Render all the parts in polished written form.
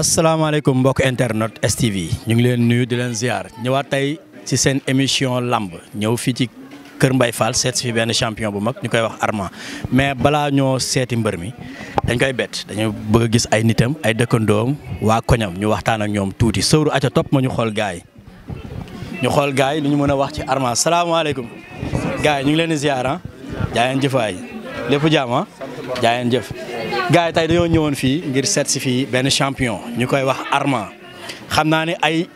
asalaamaaleykum mbokk internet STV ñu ngi leen nuyu di leen ziar ñëwaat tey ci seen émission lamb ñëw fii ci Kër Mbaye Fall seet fi benn champion bu mag ñu koy wax Armand mais balaa ñoo seeti mbër mi dañ koy bett dañu bëgg a gis ay nitam ay dëkkandoom waa koñam ñu waxtaan ak ñoom tuuti sëwru aca topp ma ñu xool gaay yi li ñu mën a wax ci Armand salaamaaleykum gaay yi ñu ngi leen di ziar ah jaayeen jëfaay lépp jaam jaayeen jëf gaay yi tey dañoo ñëwoon fii ngir seet si fii benn champion ñu koy wax Armand xam naa ne ay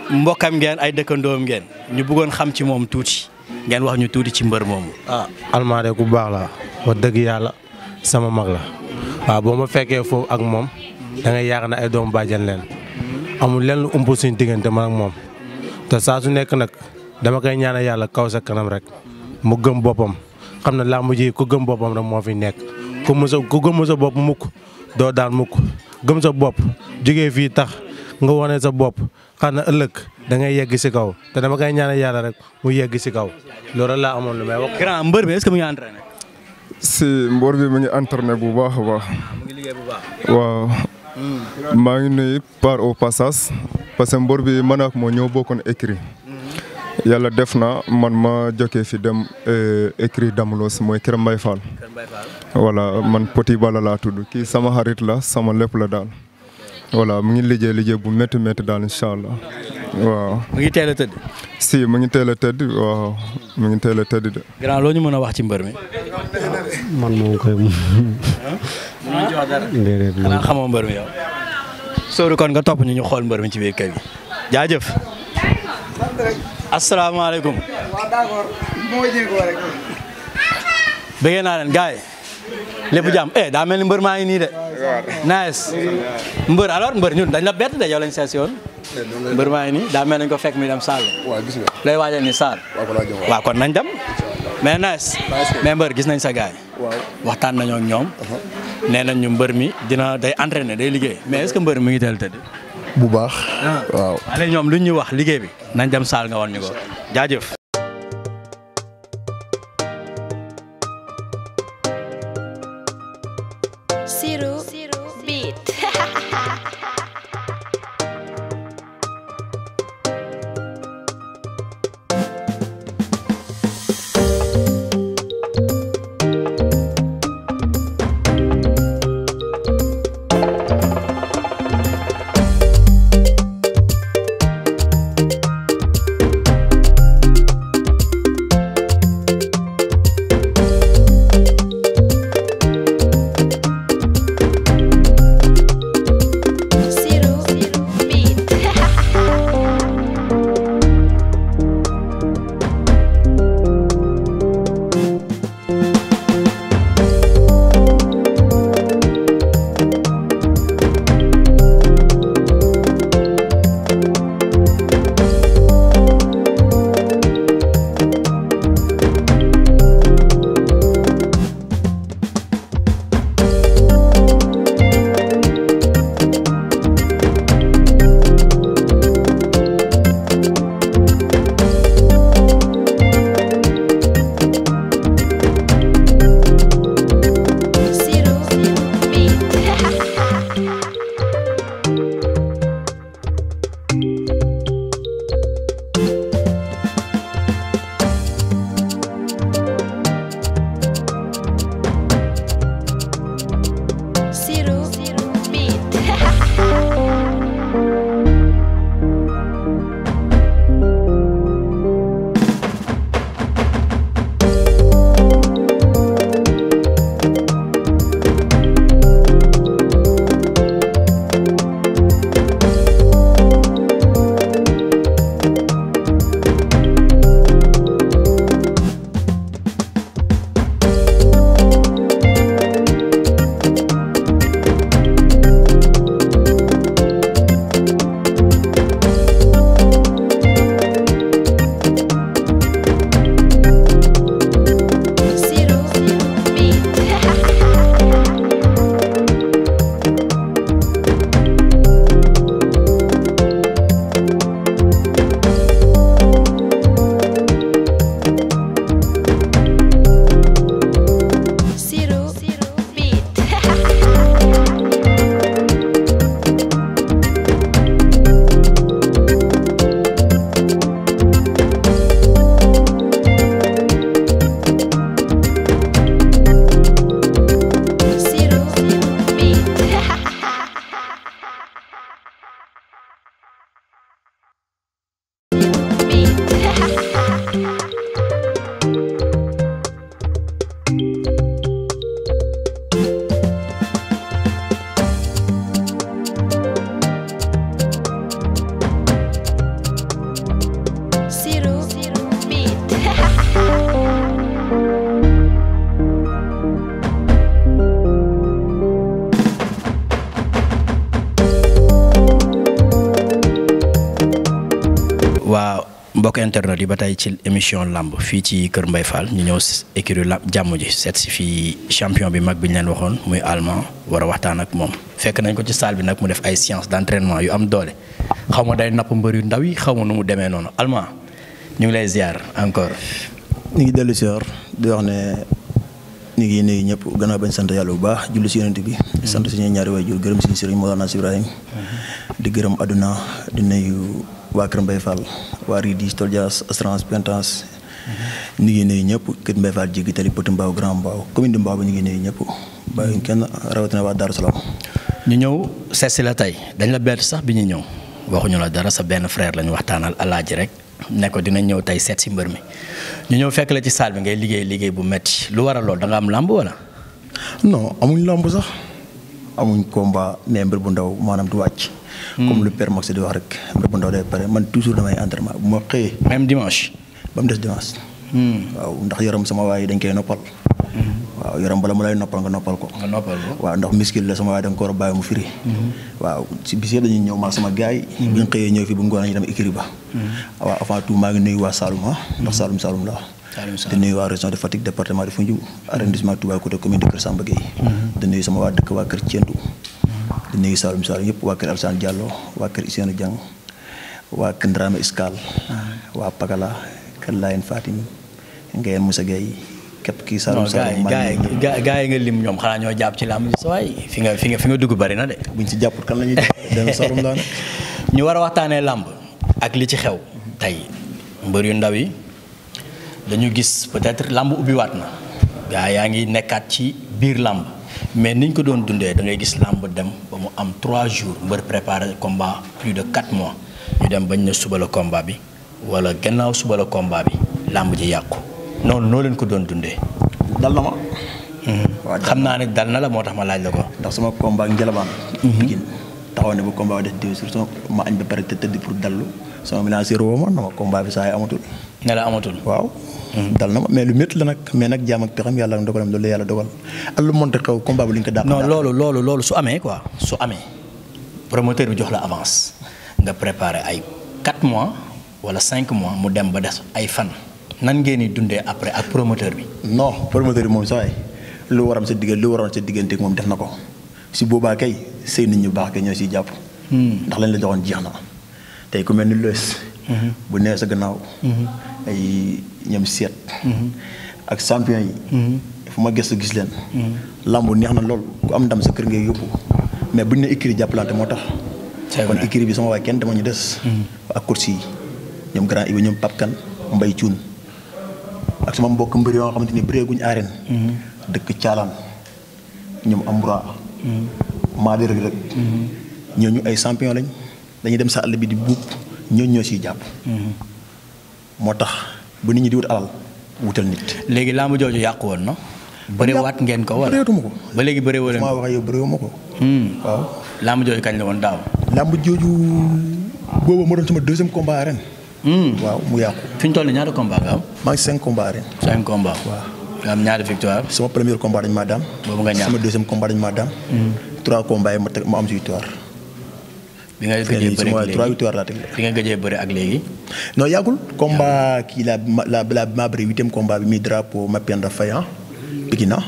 mbokkam ngeen ay dëkkandoom ngeen ñu bëggoon xam ci moom tuuti ngeen wax ñu tuuti ci mbër moomu. Armand de ku baax la wax dëgg yàlla sama mag la waaw boo ma fekkee foofu ak moom da ngay yaakaar ne ay doomu bàjjan leen amul lenn lu ëmp suñu diggante man ak moom te saa su nekk nag dama koy ñaanal yàlla kaw sa kanam rek mu gëm boppam xam ne làmb ji ku gëm boppam rek moo fi nekk. ku gëm sa bopp mukk doo daan mukk gëm sa bopp jógee fii tax nga wane sa bopp xam na ëllëg da ngay yegg si kaw te dama koy ñaanal yàlla rek mu yegg si kaw loolu laa amoon lu may wax. grand mbër bi est-ce que mu ngi entraîné. si mbër bi mu ngi entraîné bu baax a baax. mu ngi liggéey bu baax. waaw. maa ngi nuyu par au passage parce que mbër bi man ak moo ñoo bokkoon écrit. yàlla def na man ma jokkee fi dem écrit Damulos mooy Kër Mbaye Fall. voilà man Petit Bala laa tudd kii sama xarit la sama lépp la daal. voilà mu ngi liggéey bu métti daal incha allah waaw. mu ngi teel a tëdd. si mu ngi teel a tëdd waaw mu ngi teel a tëdd de. grand loo ñu mën a wax ci mbër mi. man moom koy. mënuñ ci wax dara. déedéet xanaa xamoo mbër mi yow. sóoru kon nga topp ñu xool mbër mi ci biir kër gi jaajëf. asalaamaaleykum. waaw d'accord moo jéego rek. bëggee naa leen gars yi lépp jàmm daa mel ni mbër maa ngi nii de. nice mbër alors mbër ñun dañ la bett de yow lañ seet si woon. mbër maa ngi nii daa mel nañ ko fekk muy dem Saal. waaw gis nga. lay waajal ni Saal. waaw kon nañ dem. mais nice mais mbër gis nañ sa gars yi. waxtaan nañoo ak ñoom. nee nañ ñu mbër mi day entraîner day liggéey mais est-ce que mbër mi ngi teel tëdd. bu baax. waaw. allez ñoom luñ ñu wax liggéey bi nañ dem Saal nga wan ñu ko jaajëf. Siru Beat. mbokk internet yi ba tey ci émission lamb fii ci Kër Mbaye Fall ñu ñëw écurie la jàmm ji seet si fii champion bi mag bi ñu leen waxoon muy Allemand war a waxtaan ak moom fekk nañ ko ci salle bi nag mu def ay séance d'entraînement yu am doole xaw ma day napp mbër yu ndaw yi xaw ma nu mu demee noonu Allemand ñu ngi lay ziar encore. ñu ngi dellu si di wax ne ñu ngi nuyu ñëpp gannaaw bañ sant yàlla bu baax julli si yonent bi. di sant suñuy ñaari waajur gërëm si sëriñ Mawlana Ibrahim di gërëm àdduna di nuyu waa Kër Mbaye Fall waa Ridi Toldias assurance Pentance ñu ngi nuyu ñëpp Kër Mbaye Fall jéggi tali Petit Mbao Grand Mbao commune de Mbao ba ñu ngi nuyu ñëpp bàyyi kenn rawatina waa Darou Salaam. ñu ñëw seet si la tey dañ la bett sax bi ñu ñëw waxuñu la dara sa benn frère lañu waxtaanal alaaji rek ne ko dinañ ñëw tey seet si mbër mi ñu ñëw fekk la ci salle bi ngay liggéey bu metti lu waral lool da nga am lamb wala. non amuñ lamb sax amuñ combat mais mbër bu ndaw maanaam du wàcc. comme lu père Max di wax rek mbër bu ndaw day pare man toujours damay entraînement bu ma xëyee. même dimanche. ba mu des dimanche. waaw ndax yaram sama waay dañ koy noppal. waaw yaram bala mu lay noppal nga noppal ko. waaw ndax miskil la sama waay da nga ko war a bàyyi mu firi. waaw si bis dañuy ñëw maa sama gars yi. bi nga xëyee ñëw fi bu ngoon ñu dem écurie ba. waaw avant tout maa ngi nuyu waa Saloum ndax Saloum la. di nuyu waa région de Fatick département de Foundiougne arrondissement Toubacouta commune de Kër Samba Gueye. di nuyu sama waa dëkk waa Kër Thiendou. di nuyu Saloum yëpp waa Kër Alsane Diallo waa Kër Issanou Diang waa Kër Ndrame Escale waa Pagala Kër Layen Fatim Ngayeen Moussa Gueye képp kii Saloum gaa yi nga lim ñoom xanaa ñoo jàpp ci làmb ji sa waay fi nga dugg bari na de. buñ si jàpput kan la ñuy dem Saloum laa ne. ñu war a waxtaanee làmb ak li ci xew tey mbër yu ndaw yi dañu gis peut-être làmb ubbiwaat na gaa yaa ngi nekkaat ci biir làmb mais niñ ko doon dundee da ngay gis làmb dem ba mu am 3 jours mbër préparé combat plus de 4 mois ñu dem bañ ne suba la combat bi wala gannaaw suba la combat bi làmb ji yàqu noonu noo leen ko doon dundee. dal na ma. waaw xam naa ne dal na la moo tax ma laaj la ko. ndax sama combat ak Njalabaan. Pikine taxaw ne bu combat bi des 2 jours ma añ ba pare tëdd pour dallu sama ménagère woo ma na ma combat bi saa yi amatul. ne la amatul waaw. dal na ma mais lu métti la nag mais nag jaam ak pexam yàlla dogalam loolu la yàlla dogal ak lu monte xew combat bi li ñu ko dàq. non loolu su amee quoi su amee promoteur bi jox la avance nga préparé ay 4 mois wala 5 mois mu dem ba des ay fan nan ngeen di dundee après ak promoteur bi. non promoteur bi moom saa yi lu waroon sa diggante moom def na ko si boobaa kay sëy nit ñu baax kay ñoo siy jàpp. ndax lañ la joxoon jeex na tey ku mel ni Loes. bu nee sa gannaaw. ay ñoom seet. ak champion yi. fu ma gëstu gis leen. lamb neex na lool ku am ndam sa kër ngay yóbbu mais buñ ne écurie jàppalante moo tax. kon écurie bi sama waay kenn dama ñu des. ak course yi ñoom grand Iba ñoom Pape Kane Mbaye Thioune ak sama mbokk mbër yoo xamante ni bëreeguñ arène. dëkk Thialane ñoom Amboura. maa di rek. ñooñu ay champion lañ dañuy dem sa àll bi di buub ñooñu ñoo siy jàpp. moo tax bu nit ñi di wut alal wutal nit. léegi làmb jooju yàqu woon na. bëreewaat ngeen ko wala bëreetuma ko. ba léegi bëreewoo leen ko maa wax yow bëreewuma ko. waaw. làmb jooju kañ la woon daaw. làmb jooju boobu moo doon sama 2e combat arène. waaw mu yàqu. fi ñu toll nii ñaata combat nga am. maa ngi 5 combat arène. 5 combat. waaw. nga am ñaata victoire. sama premier combat dañ maa daan. boobu nga ñàkk sama 2e combat dañ maa daan. 3 combats yi ma am si victoire. bi nga gëjee bëri ak léegi 3 victoire laa teg. bi nga gëjee bëri ak léegi. non yàggul. combat kii maa bëri 8e combat bi muy drapeau Mapenda Fayan Pikina.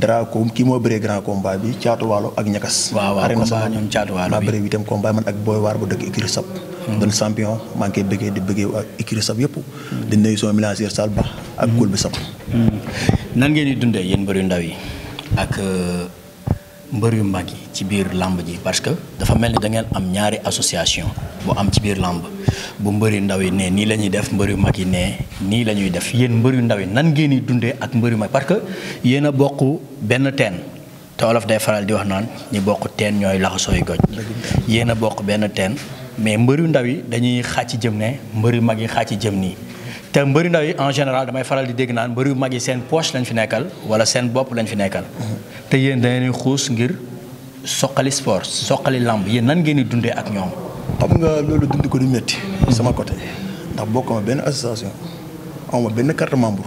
drapeau kii moo bëree grand combat bi Caatu Waalo ak Ñakas. waaw combat ñoom Caatu Waalo maa bëri 8e combat man ak Boy Waar bu dëkk écurie Sab. doon champion maa ngi koy bëggee di bëggee ak écurie Sab yëpp. di nuyu sama ménagère Salba ak Koul bi Sab. nan ngeen di dundee yéen mbër yu ndaw yi ak mbër yu mag yi ci biir làmb ji parce que dafa mel ni da ngeen am ñaari association bu am ci biir làmb bu mbër yu ndaw yi ne nii la ñuy def mbër yu mag yi ne nii la ñuy def yéen mbër yu ndaw yi nan ngeen di dundee ak mbër yu mag parce que yéen a bokk benn teen te olof day faral di wax naan ñi bokk teen ñooy laxasooy goj yéen a bokk benn teen mais mbër yu ndaw yi dañuy xàcc jëm ne mbër yu mag yi xàcc jëm nii te mbër yu ndaw yi en général damay faral di dégg naan mbër yu mag yi seen poche lañ fi nekkal wala seen bopp lañ fi nekkal te yéen da ngeen xuus ngir soqali sport soqali lamb yéen nan ngeen di dundee ak ñoom. xam nga loolu dund ko du métti. sama côté ndax bokk ma benn association amuma benn carte membre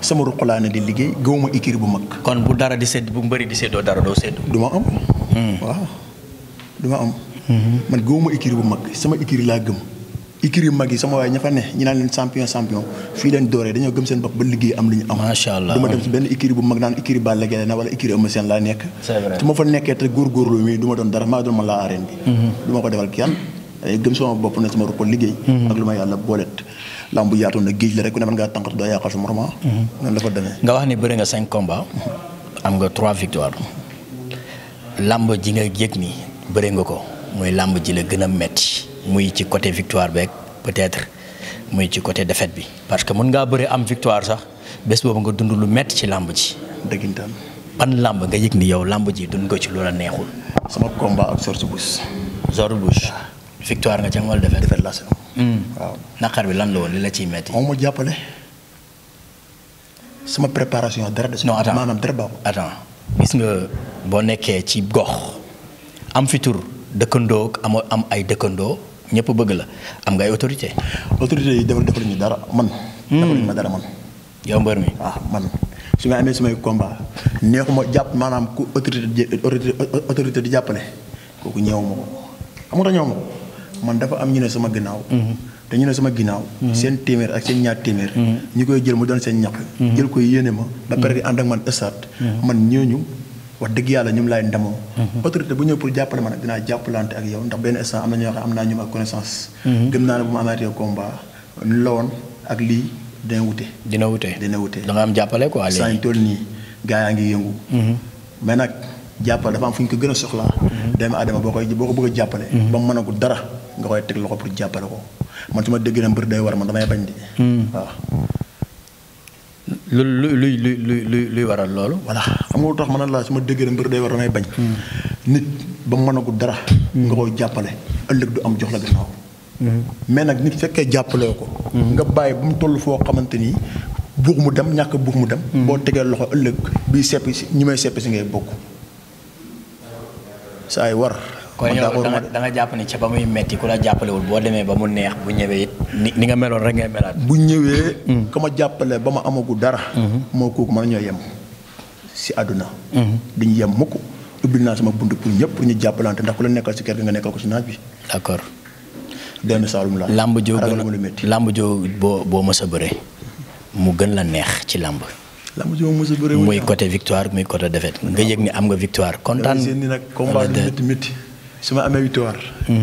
sama ruq laa ne di liggéey gëwuma écurie bu mag. kon bu dara di sedd bu mbëri di seddoo dara doo seddu. du ma am. waaw du ma am. man gëwuma écurie bu mag sama écurie laa gëm écurie mag yi sama waay ña fa ne ñi naan leen champion fii leen dooree dañoo gëm seen bopp ba liggéey am li ñu am. macha allah du ma dem si benn écurie bu mag naan écurie Balla Gaye na wala écurie Eumeu Sène laa nekk. c'est vrai su ma fa nekkee te góorgóorlu mi du ma doon dara maa doon ma laa arène bi. du ma ko defal kenn day gëm sama bopp ne sama ruq liggéey. ak lu ma yàlla booleet. lamb bu yaatoon na géej la rek ku ne mën ngaa tànqat doo yàqal su moroma. noonu la fa demee. nga wax ni bëri nga 5 combats am nga 3 victoires lamb ji nga yëg ni bëri nga ko muy lamb ji la gën a metti muy ci côté victoire beeg peut-être muy ci côté défaite bi parce que mën ngaa bëri am victoire sax bés boobu nga dund lu metti ci lamb ji. dëggintaan. ban lamb nga yëg ni yow lamb ji dund nga ci loola neexul. sama combat ak George Bush. George Bush. victoire nga ca wala défaite. défaite laa si waaw. naqar bi lan la woon li la ciy metti. moom ma jàppale sama préparation dara de. non attends maanaam dara baaxul. attends gis nga boo nekkee ci gox am fi tur dëkkandoo am ay dëkkandoo ñëpp bëgg la am nga ay autorité yi defal ñu dara man. defaluñu ma dara man. yow mbër mi. man su ma amee samay combat neexuma jàpp maanaam ku autorité di jàppale kooku ñëwuma ko xam nga ñëwuma ko man dafa am ñu ne sama ginnaaw. te ñu ne sama ginnaaw. seen téeméer ak seen ñaar téeméer. ñu koy jël mu doon seen ñaq. jël ko yéene ma. ba pare di ànd ak man ëssaat. man ñooñu wax dëgg yàlla ñoom laay ndamoo. autorité bu ñëw pour jàppale ma nag dinaa jàppalante ak yow ndax benn instant am na ñoo xam am naa ñoom ak connaissance. gëm naa ne bu ma amaatee combat la woon ak lii dina wute. dina wute da nga am jàppale quoi léegi. saa ñu toll nii gaa yaa ngi yëngu. mais nag jàppale dafa am fu ñu ko gën a soxlaa. doomu aadama boo ko bëgg a jàppale. ba mu mënagul dara nga koy teg loxo pour jàppale ko. man su ma déggee na mbër day war man damay bañ di. waaw. luy waral loolu. voilà xam nga lu tax ma ne la su ma déggee na mbër day war damay bañ. nit ba mu mënagul dara. nga koy jàppale ëllëg du am jox la gannaaw. mais nag nit fekkee jàppale ko. nga bàyyi ba mu toll foo xamante ni buux mu dem ñàkk buux mu dem. boo tegee loxo ëllëg bii seppi si ñi may seppi si ngay bokk. saa yi war. kon yow da nga jàpp ni ca ba muy metti ku la jàppalewul boo demee ba mu neex bu ñëwee it ni nga meloon rek ngay melaat. bu ñëwee. ka ma jàppale ba ma amagu dara. moo kooku mën nañoo yem si àdduna. duñu yem mukk ubbil naa sama bunt pour ñëpp pour ñu jàppalante ndax ku la nekkal si kër gi nga nekkal ko si naaj bi. d'accord. benn saalum la. lamb joo boo mës a bëree mu gën la neex ci lamb. lamb joo mës a bëree muy côté victoire muy côté défaite nga yëg ni am nga victoire kontaan. seen ni nag combat lu métti su ma amee victoire.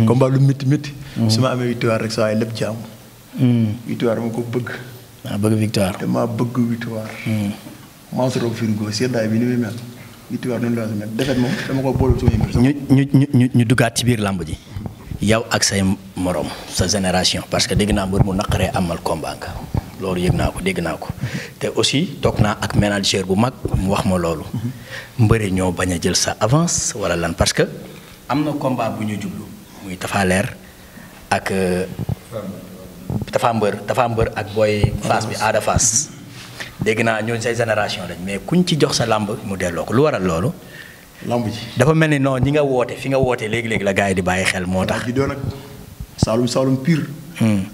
combat lu métti. su ma amee victoire rek saa yi lépp jàmm. victoire dama ko bëgg. maa bëgg victoire. te maa bëgg victoire. maa ngi roog frigo seddaay bi ni muy mel. victoire noonu la mel défaite moom dama ko boole sama mbir. ñu duggaat ci biir lamb ji. yow ak say morom sa génération parce que dégg naa mbër mu naqaree amal combat nga loolu yëg naa ko dégg naa ko te aussi toog naa ak manager bu mag mu wax ma loolu. mbëri ñoo bañ a jël sa avance wala lan parce que am na combat bu ñu jublu muy Tapha Leer ak Tapha Mbër ak booy Fass bi Ada Fass dégg naa ñooñu say génération lañ mais kuñ ci jox sa làmb mu delloo ko lu waral loolu. lamb ji dafa mel ni non ñi nga woote fi nga wootee léegi-léegi la gars yi di bàyyi xel moo tax. ji doon nag Saalum pire.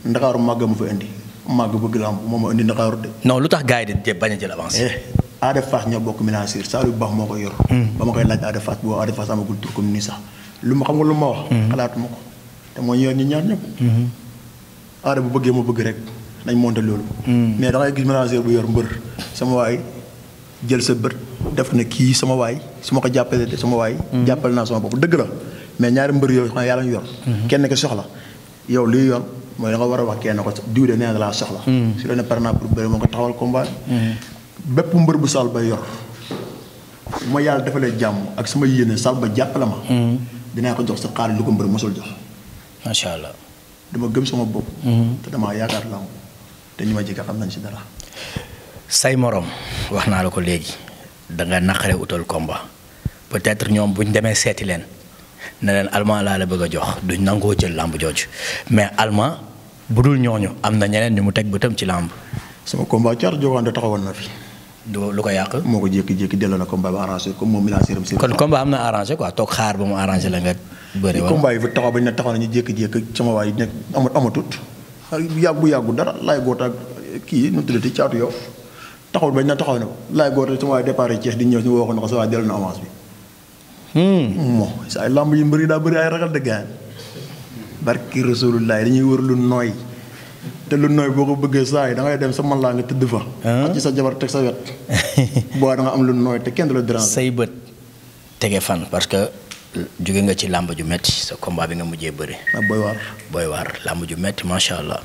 Ndakaaru màgg ma fa indi màgg bëgg lamb moom ma indi Ndakaaru de. non lu tax gars yi di bañ a jël avance. Ada Fass ñoo bokk ménagère Saalum bu baax moo ko yor. ba ma koy laaj Ada Fass boobu Ada Fass amagul tur comme nii sax lu ma xam nga lu ma wax. xalaatuma ko te moo ñu yor ñu ñaar ñëpp. Ada bu bëggee ma bëgg rek nañ monté loolu. mais da ngay gis ménagère bu yor mbër sama waay jël sa bët. def na kii sama waay su ma ko jàppalee sama waay. jàppale naa sama bopp dëgg la mais ñaari mbër yooyu xam ne yàlla ñu yor. kenn ki soxla yow liy yor mooy da nga war a wax kenn ko diw de nee na laa soxla. su la ne par exemple pour bëri moo ko taxawal combat. bépp mbër bu Sall ba yor bu ma yàlla defalee jàmm ak sama yéene Sall ba jàppale ma. dinaa ko jox sa xaalis lu ko mbër mosul jox. macha allah. dama gëm sama bopp. te damaa yaakaar lamb te ñu ma jege xam nañ si dara. say morom wax naa la ko léegi. da nga naqare utal combat peut-être ñoom buñ demee seeti leen ne leen Allemand laa la bëgg a jox duñ nangoo jël lamb jooju mais Allemand bu dul ñooñu am na ñeneen ñu mu teg bëtam ci lamb. sama combat Thiar Diogane taxawoon na fi. lu ko yàq. moo ko jékki-jékki delloo na combat ba arrangé comme moom mi laa séeram. kon combat am na arrangé quoi toog xaar ba mu arrangé la nga bëri wala. combat yi fa taxaw bañ ne taxaw nañu jékki-jékki sama waay nekk amatut yàggu dara laay boot ak kii nu mu tuddati caatu yow. taxawul bañ na taxaw na ko laay goote sama waay départ yi Thiès di ñëw si woo ko na ko sa waay dellu na avance bi. moo sa ay lamb yi mbëri daa bëri ay ragal de gaañ barki rasulullah dañuy wër lu nooy te lu nooy boo ko bëggee saa yi da ngay dem sa man laa nga tëdd fa. ak ci sa jabar teg sa wet. boo da nga am lu nooy te kenn du la déranger. say bët tege fan parce que jóge nga ci làmb ju metti sa combat bi nga mujjee bëri. booy waar làmb ju metti macha allah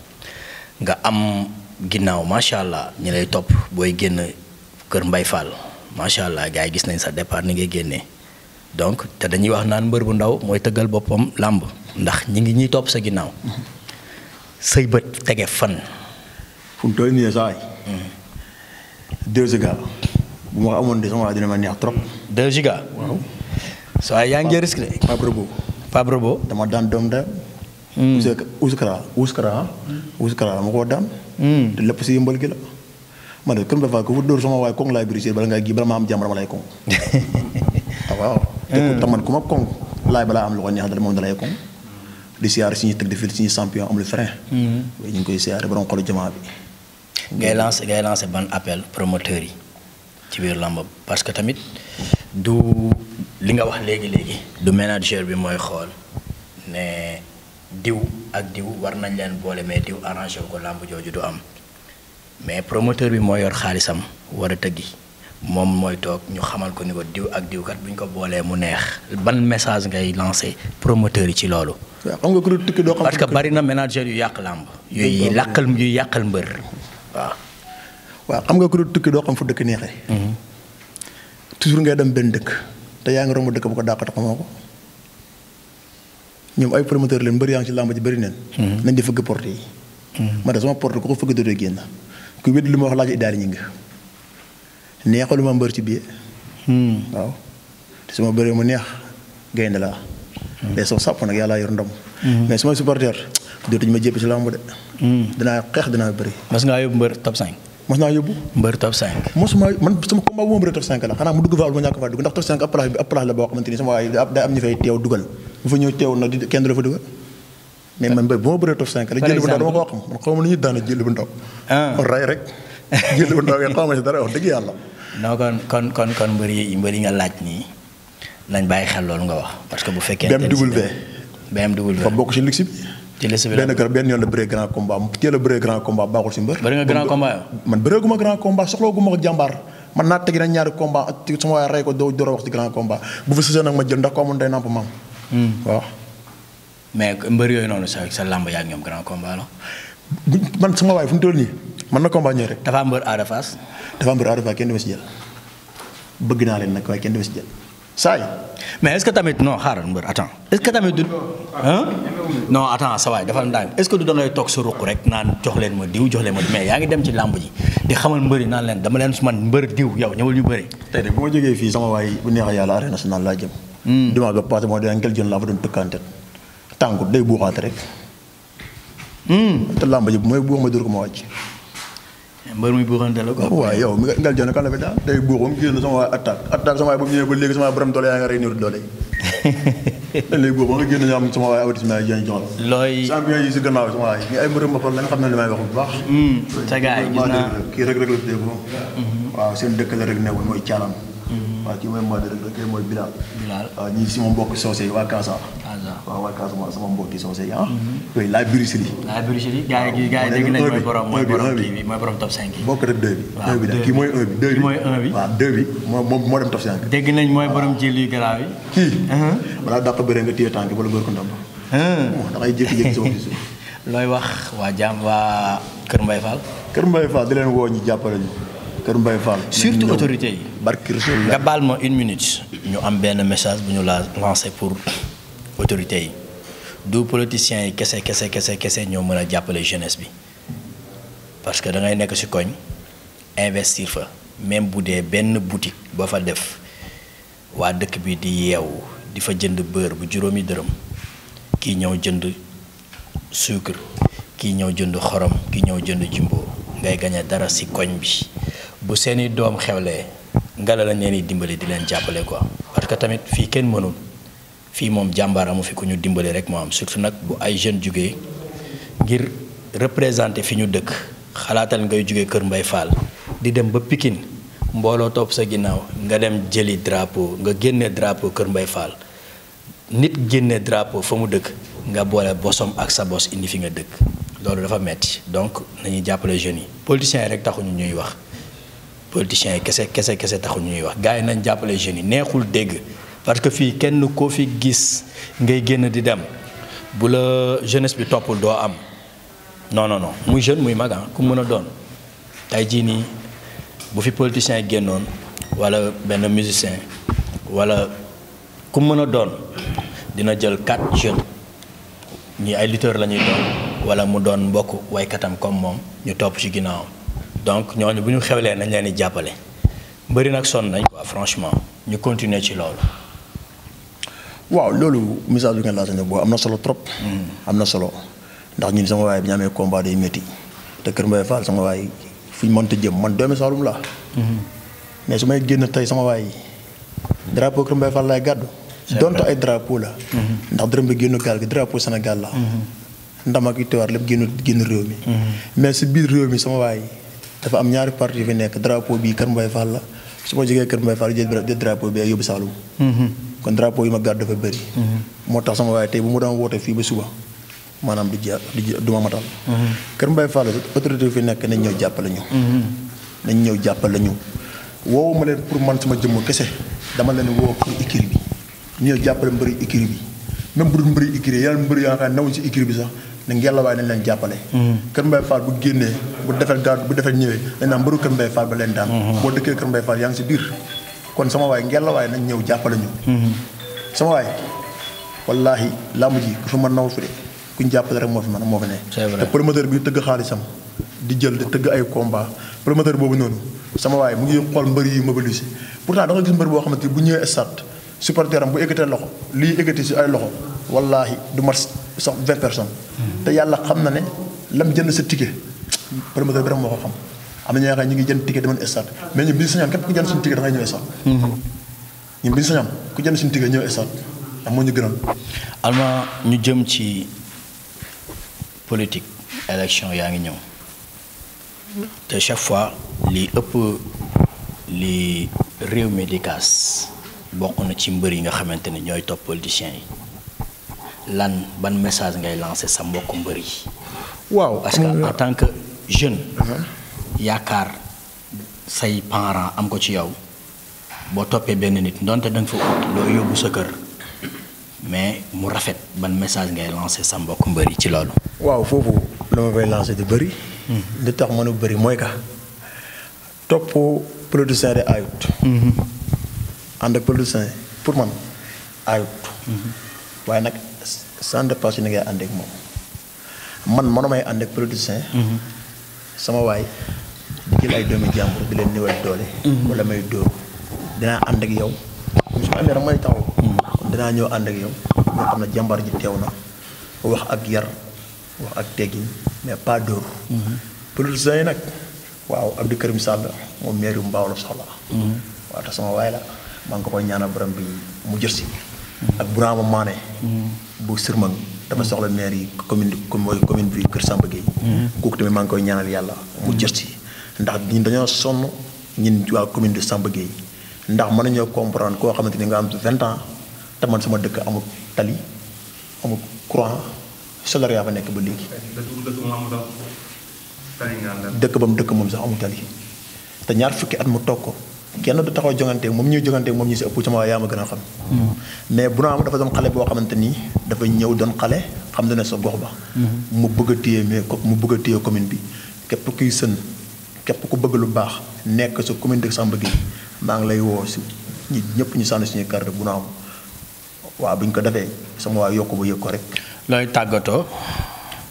nga am ginnaaw macha allah ñi lay topp booy génn kër Mbaye Fall macha allah gars yi gis nañ sa départ ni ngay génnee donc te dañuy wax naan mbër bu ndaw mooy tëggal boppam làmb ndax ñi ngi ñuy topp sa ginnaaw. say bët tege fan. fu mu toll nii saa yi. 2 giga bu ma amoon de sama waa dina ma neex trop. 2 giga. waaw. saa yaa ngi risque de. Pape Robo. dama daan doom da. Ouskara ma koo daan. te lépp si yëmbal gi la. man de Kër Mbaye Fall ko fu dóor sama waay koŋ laay brisé bala ngaa gi bala ma am jàmm dama lay koŋ. waaw. te man ku ma koŋ laay balaa am lu ko neex dara moom dalay koŋ. di siyaare suñuy tëgg di fil suñuy champion amul frein. ñu ngi koy siyaare borom xolu jamaa bi. ngay lancé ban appel promoteur yi ci biir làmb parce que tamit du li nga wax léegi du manager bi mooy xool ne diw ak diw war nañ leen boole mais diw arrangé wu ko làmb jooju du am mais promoteur bi moo yor xaalisam war a tëggi moom mooy toog ñu xamal ko ni ko diw ak diw kat bu ñu ko boolee mu neex ban message ngay lancé promoteur yi ci loolu. waaw xam nga ku dul tukki doo xam. parce que bari na manager yu yàq làmb. yuy yàqal mbër waaw. waaw xam nga ku dul tukki doo xam fu dëkk neexee. toujours ngay dem benn dëkk te yaa ngi romb dëkk bu ko dàqate xamoo ko ñoom ay promoteur leen mbër yaa ngi ci làmb ji bëri neen. nañ di fëgg porte yi. ma de sama porte ku ko fëgg dootoo génn ku wedd li ma wax laaj idaali ñi nga neexaluma mbër ci biir. waaw te su ma bëree mu neex gaynde laa. day soo sàpp nag yàlla yor ndam. mais su ma supporter dootuñu ma jépp ci làmb de. dinaa xeex dinaa bëri. mas ngaa yóbbu mbër top 5. mos naa yóbbu. mbër top 5. mosuma man sama combat bu ma bëree top 5 la xanaa mu dugg faal ma ñàkk faa dugg ndax top 5 ab place la boo xamante ni sama waay day am ñu fay teew dugal bu fa ñëw teew nag kenn du la fa dugal. mais man mbër bu ma bëree top 5 la jël bu ndaw dama koo xam man xaw ma nu ñuy daane jël bu ndaw. kon ray rek jël bu ndaw ngeen xaw ma si dara wax dëgg yàlla. non kon mbër yi nga laaj nii nañ bàyyi xel loolu nga wax parce que bu fekkee. BMW fa bokk ci luxe bi. ci liste bi benn yoon la bëree grand combat teel a bëree grand combat baaxul si mbër. bëri nga grand combat yow. man bëreeguma grand combat soxlawuma ko jàmbaar man naa tegi na ñaari combat ak sama waay rey ko doo door a wax ci grand combat bu fa sësee nag ma jël ndax ko amoon day namp maam. waaw. mais mbër yooyu noonu sa làmb yaa ak ñoom grand combat la. man sama waay fu mu toll nii man na combat ñëw rek. dafa mbër Ada Fass. kenn du ma si jël bëgg naa leen nag waaye kenn du ma si jël saa yi. mais est-ce que tamit non xaaral mbër attends est-ce que tamit du non attends sa waay dafa ndànk est-ce que du da ngay toog sa ruq rek naan jox leen ma diw jox leen ma mais yaa ngi dem ci làmb ji di xamal mbëri naan leen dama leen su man mbër diw yow ñëwal ñu bëri. tey de bu ma jógee fii sama waay bu neexee yàlla arène nationale laa jëm. dimanche ba passé moo dina ngel jën laa fa doon tëkkaante tànku day buuxaate rek. te làmb ji mooy buux ma dóor ko ma wàcc. mbër muy buuxante la quoi. waaw yow mi ngal jënd kan la fi daal day buuxum génn sama waay attaque sama waay ba mu ñëwee ba léegi sama waay borom doole yaa nga rey niwut doole yi dañ lay buux ba nga génn ñu am sama waay avertissement yi jën jox la looy champion yi si gannaaw sama waay ñi ay mbërëm boppam lañ xam ne li may wax bu baax sa gars yi gis naa kii rek la dégg waaw seen dëkk la rek newul mooy caalam waaw kii mooy Mbadé rek kii mooy Bilal waaw ñii si ma mbokk soosé waa Kaasa waaw waa Kaasa sama mbokki soosé yi yooyu laay birisiri gars yi dégg nañ mooy borom kii bi mooy borom top 5 yi bokk rek 2 bi 1 bi kii mooy 1 bi 2 bi mooy 1 bi waaw 2 bi moo dem top 5 dégg nañ mooy borom jël yu garaaw yi kii balaa dàq bëre nga téye tànk wala góor ko ndam da ngay jékki-jékki sama gis looy wax waa Kër Mbaye Fall Kër Mbaye Fall di leen woo ñu jàppale ñu Kër Mbaye Fall surtout autorité yi barki nga baal ma 1 minute ñu am benn message bu ñu la lancé pour autorité yi du politiciens yi kese ñoo mën a jàppale jeunesse bi parce que da ngay nekk ci koñ investir fa même bu dee benn boutique ba fa def waa dëkk bi di yeewu di fa jënd beurre bu juróomi dërëm kii ñëw jënd sucre kii ñëw jënd xorom kii ñëw jënd jumbo ngay gañe dara ci koñ bi bu seeni doom xewlee ngala lañ leen di dimbali di leen jàppale quoi parce que tamit fii kenn mënul fii moom jàmbaar amu fi ku ñu dimbali rek moo am surtout nag bu ay jeunes jugee ngir représenter fi ñu dëkk xalaatal ngay jugee Kër Mbaye Fall di dem ba Pikine mbooloo topp sa ginnaaw nga dem jëli drapeau nga génne drapeau Kër Mbaye Fall nit génne drapeau fa mu dëkk nga boole bosom ak sa bos indi fi nga dëkk loolu dafa metti donc nañuy jàppale jeunes yi politiciens yi rek taxuñu ñuy wax politiciens yi kese taxuñu ñuy wax gars yi nañ jàppale jeunes yi neexul dégg parce que fii kenn koo fi gis ngay génn di dem bu la jeunesse bi toppul doo am non muy jeune muy mag ku mën a doon tey jii nii bu fi politiciens yi génnoon wala benn musicien wala ku mën a doon dina jël 4 jeunes ñi ay lutteurs la ñuy doon wala mu doon mbokk waykatam comme moom ñu topp ci ginnaawam donc ñooñu bu ñu xewlee nañ leen di jàppale mbëri nag sonn nañ quoi franchement ñu continuer ci loolu. waaw loolu message bi ngeen laajte ne boo am na solo trop. am na solo ndax ñun sama waay bi ñu amee combat day métti te Kër Mbaye Fall sama waay fu ñu mënta jëm man doomi Saalum laa. mais su may génn tey sama waay drapeau Kër Mbaye Fall laay gàddu. donte ay drapeau la. ndax dërëm bi génn gaal gi drapeau Sénégal la. ndam ak itteewaat lépp génn réew mi. mais si biir réew mi sama waay dafa am ñaari parti yu fi nekk drapeau bii Kër Mbaye Fall la su ma jógee Kër Mbaye Fall jël drapeau bi ak yóbbu Saalum. kon drapeau yi ma gàddu dafa bëri. moo tax sama waay tey bu mu doon woote fii ba suba maanaam du ma matal. Kër Mbaye Fall autorité fi nekk nañ ñëw jàppale ñu. nañ ñëw jàppale ñu woowu ma leen pour man sama jëmm kese dama leen woo pour écurie bi ñu ñëw jàppale mbëri écurie bi même bu dul mbëri écurie yeneen mbëri yaa xam ne nawuñ si écurie bi sax ne ngella waaye nañ leen jàppale. Kër Mbaye Fall bu génnee bu defee ñëwee dañ naan mbëru Kër Mbaye Fall ba leen daan. boo dëkkee Kër Mbaye Fall yaa ngi si biir kon sama waay ngella waaye nañ ñëw jàppale ñu. sama waay wallaahi làmb ji ku fi mën naw fi de kuñ jàppale rek moo fi mën moo fi ne. c'est vrai te promoteur bi tëgg xaalisam di jël di tëgg ay combat promoteur boobu noonu sama waay mu ngi xool mbër yi mobilisé pourtant da nga gis mbër boo xamante ni bu ñëwee stade supporter am bu ekkatee loxo lii ekkati si ay loxo wallaahi du mat sax 20 personnes. te yàlla xam na ne lam jënd sa ticket promoteur bi rek moo ko xam am na ñoo xam ne ñu ngi jënd ticket demoon stade mais ñun bi ñu sañoon képp ku jënd suñu ticket da ngay ñëw stade. ñun bi ñu sañoon ku jënd suñu ticket ñëw stade ndax moo ñu gënal. Alma ñu jëm ci politique élection yaa ngi ñëw te chaque fois li ëpp li réew mi di kaas bokk na ci mbër yi nga xamante ne ñooy topp politiciens yi ban message ngay lancer sa mbokk mbër yi. waaw parce que en tant que jeune. yaakaar say parents am ko ci yow boo toppee benn nit donte da nga fa ut loo yóbbu sa kër mais mu rafet ban message ngay lancer sa mbokk mbër yi ci loolu. waaw foofu la ma koy lancer di bëri. li tax mën a bëri mooy que topp politicien de ayut. ànd ak politicien pour man ayut. waaye nag sans dépasse ni ngay ànd ak moom man may ànd ak politicien. sama waay di jël ay doomi jàmbur di leen néewal doole. wala may dóor dinaa ànd ak yow su ma amee rek may taxaw. kon dinaa ñëw ànd ak yow ñoo xam ne jàmbar ji teew na wax ak yar wax ak teggin mais pas dóor. politiciens yi nag waaw Abdou Karim Sall moom maire yu Mbaaw la soxla. waaw te sama waay la maa ngi ko koy ñaanal borom bi mu jër si. ak Bourama Mané. bu Sirmang dafa soxla maire yi commune bi Kër Samba Gueye. kooku tamit maa ngi koy ñaanal yàlla mu jër si ndax ñun dañoo sonn ñun waa commune de Samba Gueye ndax mën nañoo comprendre koo xamante ni nga am 20 ans te man sama dëkk amul tali amul courant solaire yaa fa nekk ba léegi. dëkk ba mu dëkk moom sax amul tali te ñaar fukki at mu toog ko kenn du taxaw jongante moom ñuy jongante moom ñu si ëpp sama yaa ma gën a xam. mais bu naa dafa doon xale boo xamante ni dafa ñëw doon xale xam na ne sa gox ba. mu bëgg a téye mais mu bëgg a téye commune bi képp kuy sën képp ku bëgg lu baax nekk sa commune de Samba Gueye maa ngi lay woo si ñi ñëpp ñu sànni suñuy carte bu naa waaw bu ñu ko defee sama waa yokk ba yëg ko rek. looy tàggatoo.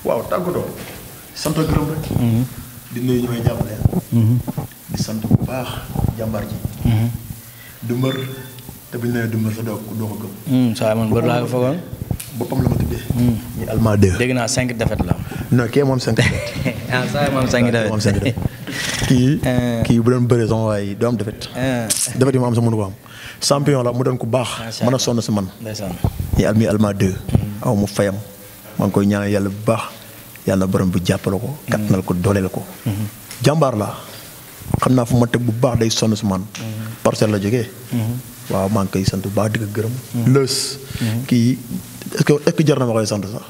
waaw tàggatoo. sant gërëm rek. di nuyu ñu may jàppale. di sant bu baax jàmbaar ji. du mbër te bu ñu nee du mbër sa doo ko gëm. saa man mbër laa ko foogoon. boppam la ma tuddee. ñu Alma 2. dégg naa 5 défaites la. non kii moom 5 défaites. ah saa moom 5 défaites. kii bu doon bëree sama waay doo am défaite. défaite yi ma am sa mënu ko am. champion la mu doon ku baax. mën a sonn si man. ndeysaan. ñu Alma 2. aw mu fayam. maa ngi koy ñaanal yàlla bu baax. yàlla borom bi jàppale ko. kattanal ko dooleel ko. jàmbaar la xam naa fu ma teg bu baax day sonn si man. parcelle la jógee. waaw maa ngi koy sant bu baax di ko gërëm. lës. kii est-ce que jar na ma koy sant sax.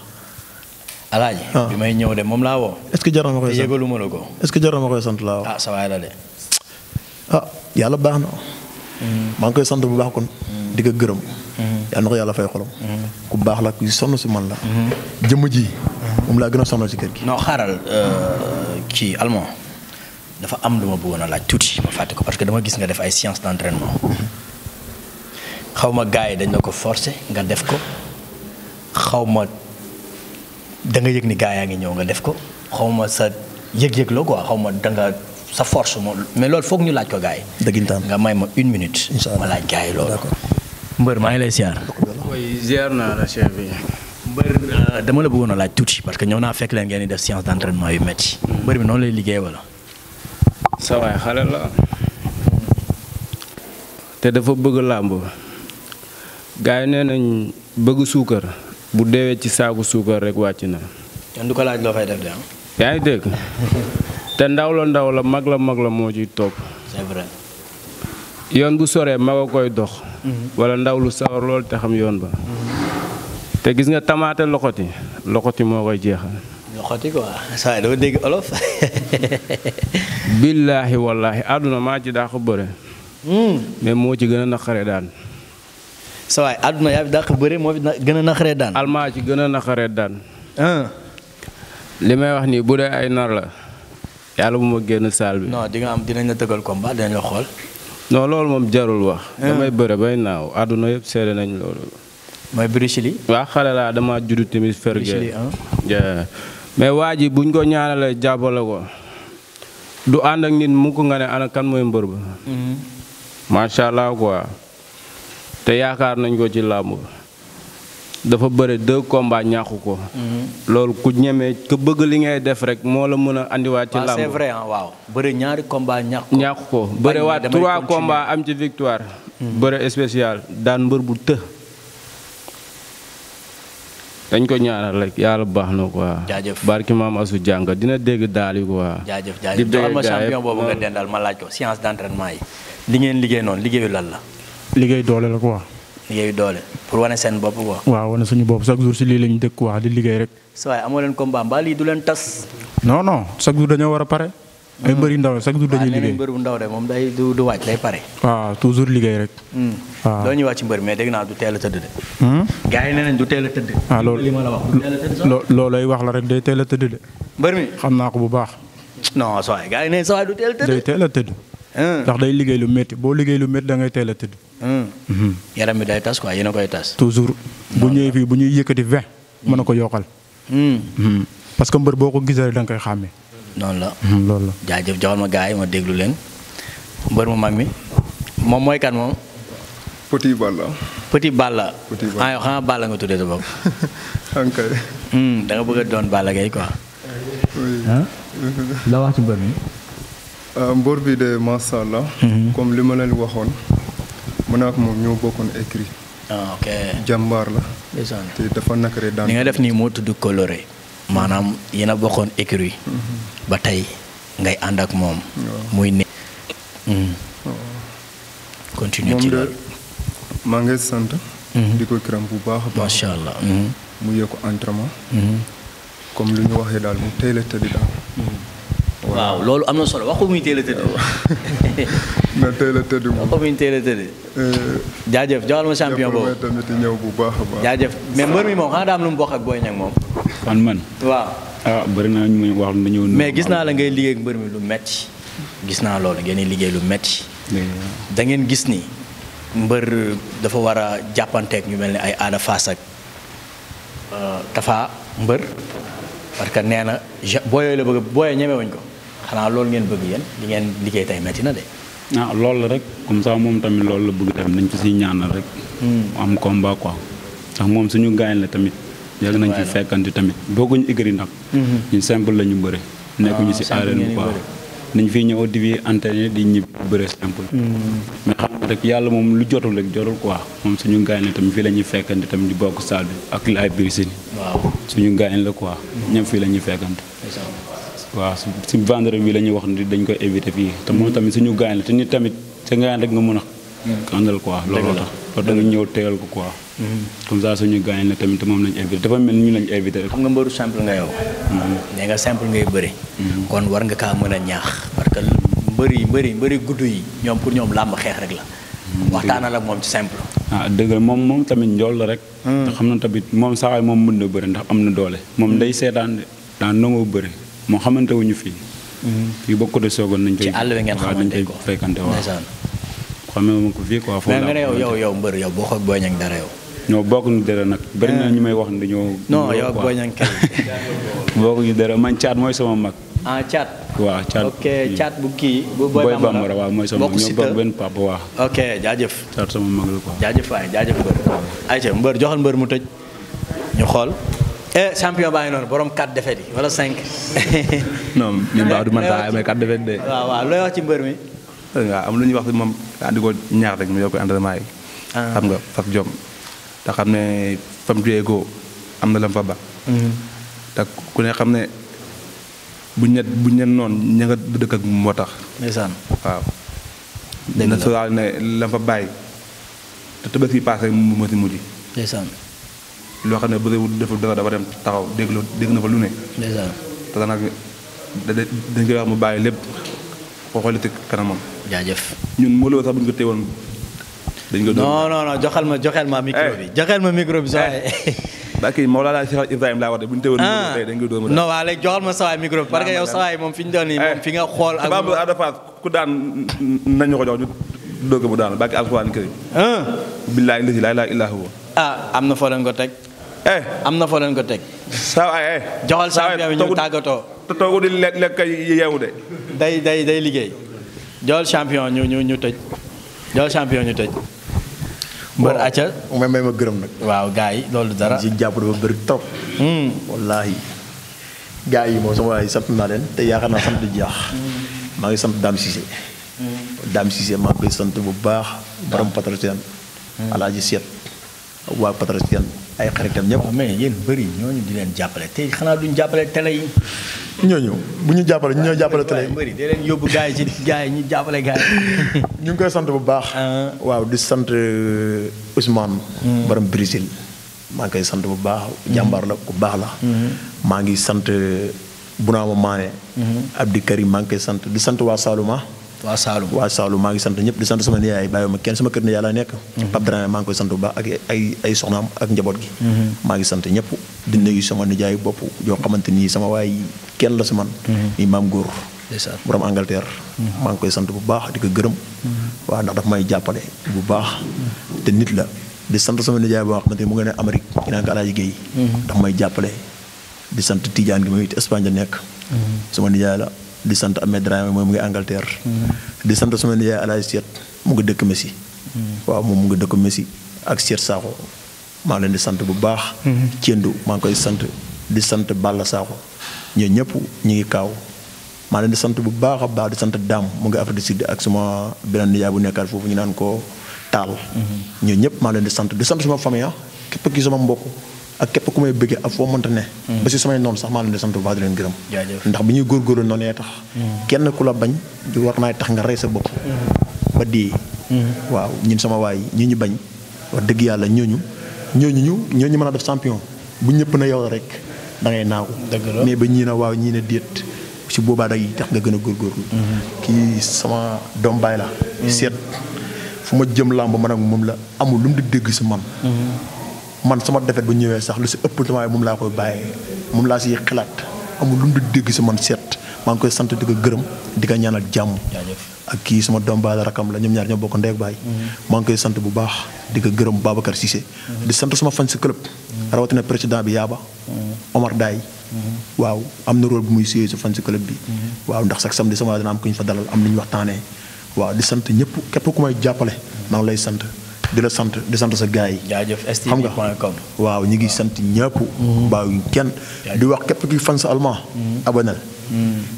Alaaji. bi may ñëw de moom laa woo. est-ce que jar na ma koy sant yëgalu ma la ko. est-ce que jar na ma koy sant laa woo. ah sa waay la de. yàlla baax na. maa ngi koy sant bu baax kon. di ko gërëm. yàlla na ko yàlla fay xolam. ku baax la ku sonn si man la. jëmm ji. moom laa gën a sonal si kër gi. non xaaral kii Allemand dafa am lu ma bëggoon a laaj tuuti ma fàtte ko parce que dama gis nga def ay séances d'entraînement. xaw ma gars yi dañ la ko forcer nga def ko xaw ma da nga yëg ni gars yaa ngi ñëw nga def ko xaw ma sa yëg-yëg la quoi xaw ma da nga sa force moom mais loolu foog ñu laaj ko gars yi. dëggintaan nga may ma 1 minute. incha allah ma laaj gars yi loolu. mbër maa ngi lay ziar. oui ziar naa la chef bi. mbër dama la bëggoon a laaj tuuti parce que ñëw naa fekk leen ngeen di def séance d'entraînement yu métti. mbër bi noonu lay liggéey wala. sa waay xale la. te dafa bëgg làmb. gars yi nee nañ bëgg suukar bu deewee ci saaku suukar rek wàcc na. kenn du ko laaj loo fay def de ah. yaa ngi dégg te ndaw la mag la moo ciy topp. c'est vrai. yoon bu soree mag a koy dox. wala ndaw lu sawar lool te xam yoon ba. te gis nga tamaate loxoti moo koy jeexal. loxoti quoi saa yi dama dégg olof. billaahi wallaahi àdduna maa ci daa ko bëre. mais moo ci gën a naqaree daan. sa waay àdduna yaa fi dàq bëre moo fi gën a naqaree daan. almaa ci gën a naqaree daan. li may wax nii bu dee ay nar la yàlla bu ma génn saal bi. non di nga am dinañ la tëggal combat dinañ la xool. non loolu moom jarul wax. damay bëre bay naaw àdduna yëpp seede nañ loolu. mooy Bruce Lee. waa xale laa dama juddu tamit ferge. mais waa ji buñ ko ñaanalee jàppale ko du ànd ak nit mu ko nga ne ana kan mooy mbër ba. macha allah quoi. te yaakaar nañ ko ci làmb dafa bëre 2 combats ñàkku ko. loolu ku ñemee ku bëgg li ngay def rek moo la mën a andiwaat ci làmb. c'est vrai waaw. bëre ñaari combats ñàkku ko bëre waat 3 combats am ci victoire. bëre spécial daan mbër bu të. dañ ko ñaanal rek yàlla baax na quoi. jaajëf barki maam asu jàng dina dégg daal yi quoi. jaajëf joxal ma champion boobu nga dendal ma laaj ko séance d'entraînement yi. li ngeen liggéey noonu liggéeyu lan la. liggéey doole la quoi. liggéeyu doole pour wane seen bopp quoi. waaw wane suñu bopp chaque jour si lii lañu dëkk quoi di liggéey rek. saa waay amoo leen combat mbaa lii du leen tas. non chaque jour dañoo war a pare. ay mbëri ndaw chaque jour dañuy liggéey. mbër bu ndaw de moom day du wàcc day pare. waaw toujours liggéey rek. waaw doo ñuy wàcc mbër mais dégg naa du teel a tëdd de. gars yi nee nañ du teel a tëdd. loolu li ma la wax du teel a tëdd. loolay wax la rek day teel a tëdd de. mbër mi xam naa ko bu baax. non saa waay gars yi nee saa waay du teel a tëdd. day teel a tëdd. ndax day liggéey lu métti boo liggéey lu métti da ngay teel a tëdd. yaram bi day tas quoi yéen a koy tas. toujours bu ñëwee fii bu ñuy yëkkati 20 mën na ko yokkal. parce que mbër boo ko gisee rek da nga koy xàmmee. noonu la. loolu la jaajëf joxal ma gars yi ma déglu leen. mbër mu mag mi moom mooy kan moom. Petit Balla. Petit Balla. yow xanaa Balla nga tuddee sa bopp. ankay. da nga bëgg a doon Balla Gaye quoi. la wax ci mbër mi. mbër bi de macha allah. comme li ma leen waxoon. mën ak moom ñoo bokkoon écrit. ok jàmbaar la. ndeysaan te dafa nakare daan. li nga def nii moo tudd coloré. maanaam yéen a bokkoon écrit. ba tey ngay ànd ak moom. muy ne. continue ci loolu. maa ngi sant. di ko kiram bu baax a baax. macha allah. mu yokk entraînement. comme lu ñu waxee daal mu teel a tëdd daal. waaw loolu am na solo waxu muy teel a tëdd. na teel a tëdd moom. waxu muy teel a tëdd. jaajëf joxal ma champion boobu tamit ñëw bu baax a baax. jaajëf mais mbër mi moom xanaa daa am lu mu bokk ak Boy Niang moom. man. waaw. bëri naa ñu may wax dañoo. mais gis naa la ngay liggéey ak mbër mi lu metti gis naa loolu ngeen di liggéey lu metti da ngeen gis ni mbër dafa war a jàppanteeg ñu mel ni ay Ada Fass ak Tafa mbër parce que nee na booyoo la bëgg booyoo ñemewuñ ko xanaa loolu ngeen bëgg yéen li ngeen liggéey tey metti na de. loolu la rek comme ça moom tamit loolu la bëgg tamit nañ ko siy ñaanal rek. am combat quoi ndax moom suñu gaañ la tamit. yàgg nañ fi fekkante tamit bokkuñu écurie nag. ñu simple la ñu bëre. nekkuñu si arène bi quoi nañ fiy ñëw di entraîner di ñib bëre simple. mais xam nga rek yàlla moom lu jotul rek jotul quoi moom suñu gaañ la tamit fii la ñuy fekkante tamit di bokk salle bi ak laay biir waaw suñu gaañ la quoi ñoom fii la ñuy fekkante. waaw si vendredi bi la ñuy wax ni dañ koy éviter fii te moom tamit suñu gaañ la te nit tamit sa gaañ rek nga mën a àndal quoi looloo tax parce que ñëw tegal ko quoi comme ça suñu gaañ la tamit moom lañ invité dafa mel ni ñu lañ invité xam nga mbëru simple nga yow nee nga simple ngay bëri kon war nga kaa mën a ñaax parce que mbëri gudd yi ñoom pour ñoom làmb xeex rek la waxtaanal ak moom ci simple dëgg la moom tamit njool la rek te xam na tamit moom sawaay moom mën na bëri ndax am na doole moom day seetaan de daan nangoo bëri moo xamante wuñu fii fii ba côté Sogone nañ koy ci àll bi ngeen xamante ko fekkante waaw xamee ma ko fii quoi foofu mais nga ne yow mbër yow boo xoog Boy Niang dara yow ñoo bokk ñu dara nag bëri na ñu may wax ne dañoo non yow ak Boy Niang kay bokk ñu dara man caat mooy sama mag caat waaw caat ok caat bu kii bu Boy Bambara waaw mooy sama mag ñoo bokk benn papa waaw ok jaajëf caat sama mag la quoi jaajëf waay jaajëf mbër ayca mbër joxal mbër mu tëj ñu xool champion baa ngi noonu borom 4 défaites yi wala 5 non ñun baax du man saa amee 4 défaites de waaw looy wax ci mbër mi waaw am lu ñuy wax si moom di ko ñaax rek mu yokk entraînement yi xam nga fas jom te xam ne fam juyee ko am na lam fa ba te ku ne xam ne buñ ne noonu ña nga dëkk ak moo tax ndeysaan waaw na soo ne lam fa bàyyi te tëbës yi passé mu si mujj ndeysaan loo xam ne bëriwul deful dara dafa dem taxaw dégg na fa lu ne ndeysaan te nag dañ koy wax mu bàyyi lépp xooli ci kanamam jaajëf ñun Modou Lo sax bu ñu ko téewoon dañ ko doon non joxel ma micro bi joxel ma micro bi sa waay ba kii Mawlana Cheikh Ibrahima laa wax de bu ñu téewoon tey dañ ko doon non waa léegi joxal ma sa waay micro bi parce que yow sa waay moom fi ñu doon nii moom fi nga xool ak Bamba Ada Fass ku daan nañu ko jox ñu doog mu daan bàkki alxuraan kër billaahi lasi laa ilaaha illaa huwa am na foo leen ko teg am na foo leen ko teg saa waay joxal champion bi ñu tàggatoo te toogu di lekk yeewu de day liggéey joxal champion ñu tëj joxal champion ñu tëj mbër acca may ma gërëm nag waaw gars yi loolu dara si jàpp dafa bëri trop wallaahi gars yi moom sama waay sant naa leen te yaakaar naa sant di jaax maa ngi sant Dame Cissé maa ngi koy sant bu baax borom patrocien alaaji seet waa patrocien ay xaritam ñëpp mais yéen bëri ñooñu di leen jàppale te xanaa duñ jàppale télé yi ñooñu bu ñu jàppale ñoo jàppale télé yi bëri di leen yóbbu gars yi ci gars yi ñu jàppale gars yi ñu ngi koy sant bu baax waaw di sant Ousmane borom Brésil maa ngi koy sant bu baax jàmbaar la ku baax la maa ngi sant Bunaama Maane Abdi Karim maa ngi koy sant di sant waa Salouma waa Saloum maa ngi sant ñëpp di sant sama nijaay bàyyi ma kenn sama kër ne yàlla nekk Pape Dramé maa ngi koy sant bu baax ak ay soxnaam ak njaboot gi maa ngi sant ñëpp di nuyu sama nijaay bopp yoo xamante nii sama waay kenn la si man nii maam góor borom Angleterre maa ngi koy sant bu baax di ko gërëm waaw ndax daf may jàppale bu baax te nit la di sant sama nijaay boo xamante ni mu ngi ne Amérique ñu naan ko Alaaji Guèye daf may jàppale di sant Tidiane gi muy Espagne la nekk sama nijaay la di sant Ahmed Dramé mooy mu ngi Angleterre di sant sama nijaay Alaaji Seet mu ngi dëkk Messi waaw moom mu ngi dëkk Messi ak Seet Sakho maa ngi leen di sant bu baax Thiendou maa ngi koy sant di sant Balla Sakho ñoo ñëpp ñu ngi kaaw maa leen di sant bu baax a baax di sant Dame mu ngi Afrique du Sud ak suma beneen nijaay bu nekkaat foofu ñu naan ko Taal ñoo ñëpp maa leen di sant suma famille képp ki sama mbokk ak képp ku may bëggee ak foo mënta ne ba si samay noonu sax maa leen di sant bu baax di leen gërëm ndax bi ñuy góorgóorlu noonu nee tax kenn ku la bañ di war naay tax nga rey sa bopp ba dee waaw ñun sama waay ñi ñu bañ wax dëgg yàlla ñooñu mën a def champion bu ñëpp na yow rek da ngay naaw mais ba ñii na waaw ñii na déet si boobaa day tax nga gën a góorgóorlu kii sama doom baay la seet fu ma jëm làmb man ak moom la amul lu mu di dégg si man sama defet bu ñëwee sax lu si ëpp tamit moom laa koy bàyyee moom laa siy xalaat amul lu mu di dégg si man seet maa ngi koy sant di ko gërëm di ko ñaanal jàmm ak kii sama doom baay la rakam la ñoom ñaar ñoo bokk ndeeg baay maa ngi koy sant bu baax di ko gërëm Babacar Cissé di sant sama fan si club rawatina président bi Yaaba Omar Daay waaw am na rôle bu muy suyee si fan si club bi waaw ndax sax samedi sama dina am ku ñu fa dalal am lu ñu waxtaanee waaw di sant ñëpp képp ku may jàppale maa ngi lay sant di la sant di sant sa gars yi. jaajëf xam nga waaw ñu ngi sant ñëpp. bàyyiwuñ kenn di wax képp ki fan sa allemand. abonel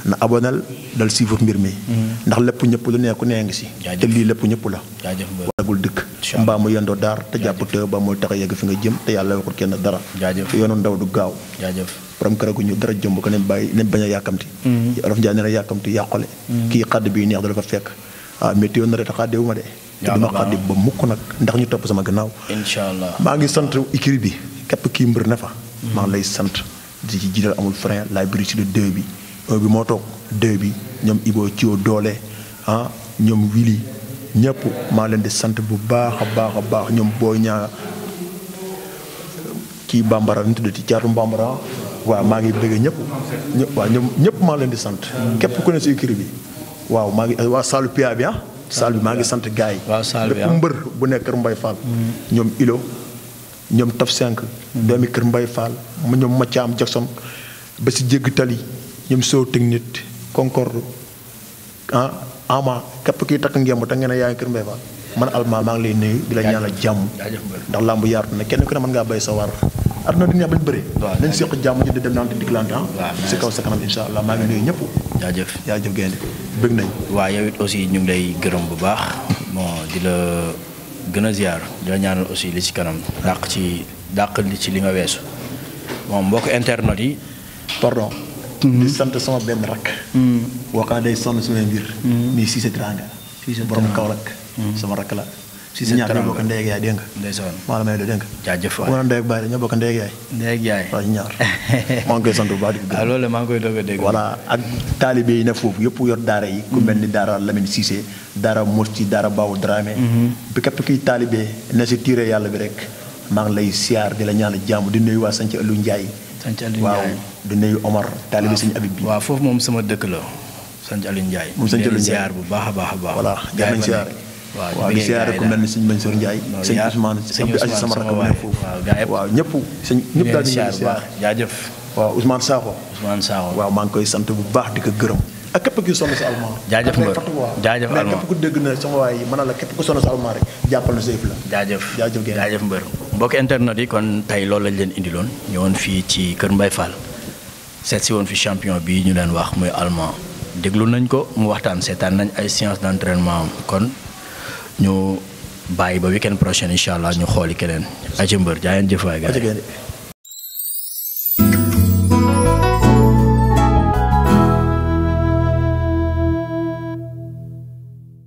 na abonel dal siifut mbir mi. ndax lépp ñëpp lu nekk ku nee ngi si. te lii lépp ñëpp la. jaajëf waragul dëkk. mbaa mu yendoo daar te jàpp te ba mooy tax a yegg fi nga jëm te yàlla waxul kenn dara. jaajëf te yoonu ndaw du gaaw. jaajëf borom kër gu ñu dara jëmb ko nañ bàyyi nañ bañ a yàkkamti. olof Njaay nee na yàkkamti yàqule. kii xadd bii neex da dafa fekk métti woon na de taxaa déwu ma de. te dama xaddi ba mukk nag ndax ñu topp sama gannaaw. incha allah maa ngi sant écurie bi képp kii mbër ne fa. maa ngi lay sant di ci jiital amul frein laay bëri ci le 2 bi 1 bi moo toog 2 bi ñoom Ibo Thio doole ñoom Willy ñëpp maa leen di sant bu baax a baax a baax ñoom boo ñaa kii bambara nu tuddati caatu bambara waaw maa ngi bëgg ñëpp waaw ñoom ñëpp maa leen di sant képp ku ne si écurie bi waaw maa ngi waa Saalu Pia bi Saal bi maa ngi sant gars yi lépp mbër bu nekk Kër Mbaye Fall ñoom Ilo ñoom Top 5 doomi Kër Mbaye Fall ñoom Mathiam Jackson ba si jégg tali ñoom Sow technique Concorde ama képp kiy takk ngemb te ngeen ne yaa ngi Kër Mbaye Fall man Alma maa ngi lay nuyu di la ñaanal jàmm ndax làmb yaatu na kenn ku ne mën ngaa bay sa war aduna di neex bañ bëri nañ seq jàmm ji di dem naante diglante si kaw sa kanam insha allah maa ngi nuyu ñëpp jaajëf gaynde bëgg nañ waaw yow it aussi ñu ngi lay gërëm bu baax bon di la gën a ziar di la ñaanal aussi li ci kanam dàq li ci li nga weesu bon mbokk internet yi pardon di sant sama benn rakk boo xam ne day sonn sumay mbir nii Cissé Teranga borom Kaolack sama rakk la Cissé ñaar ñoo bokk ndey ak yaay dégg nga ndeysaan maa la may do dégg nga jaajëf waay wala ndey ak baay ñoo bokk ndey ak yaay waaw ñaar maa ngi koy sant bu baax di ko loolu maa ngi koy doog a dégg voilà ak taalibe yi ne foofu yëpp yor daara yi ku mel ni daara Lamine Cissé daara Mourti daara Bawu Dramé bi képp kiy taalibe ne si tiire yàlla bi rek maa ngi lay siyaar di la ñaan jàmm di nuyu waa Santhi Aliou Ndiaye waaw di nuyu Omar taalibe Sëñ Abib bi waaw foofu moom sama dëkk la Santhi Aliou Ndiaye moom Santhi Aliou Ndiaye siyaar bu baax a baax a baax voilà jar nañ siyaar waaw di siyaare ku mel ni sëñ Mansour Ndiaye sëñ Ousmane Abdou Aziz sama rakk bu nekk foofu waaw ñëpp ñëpp daal di siyaar jaajëf waaw Ousmane Sakho waaw maa ngi koy sant bu baax di ko gërëm ak képp ku sonn si Alma jaajëf mbër jaajëf Alma képp ku dégg na sama waay mën na la képp ku sonn si Alma rek jàppal na sa yëf la jaajëf mbër mbokk internet yi kon tey loolu lañ leen indiloon ñëwoon fii ci Kër Mbaye Fall seet si woon fi champion bi ñu leen wax muy Alma déglu nañ ko mu waxtaan seetaan nañ ay séance d'entraînement kon ñu bàyyi ba weekend prochain incha allah ñu xooli keneen. ay ci mbër jaayeen jëf waay gars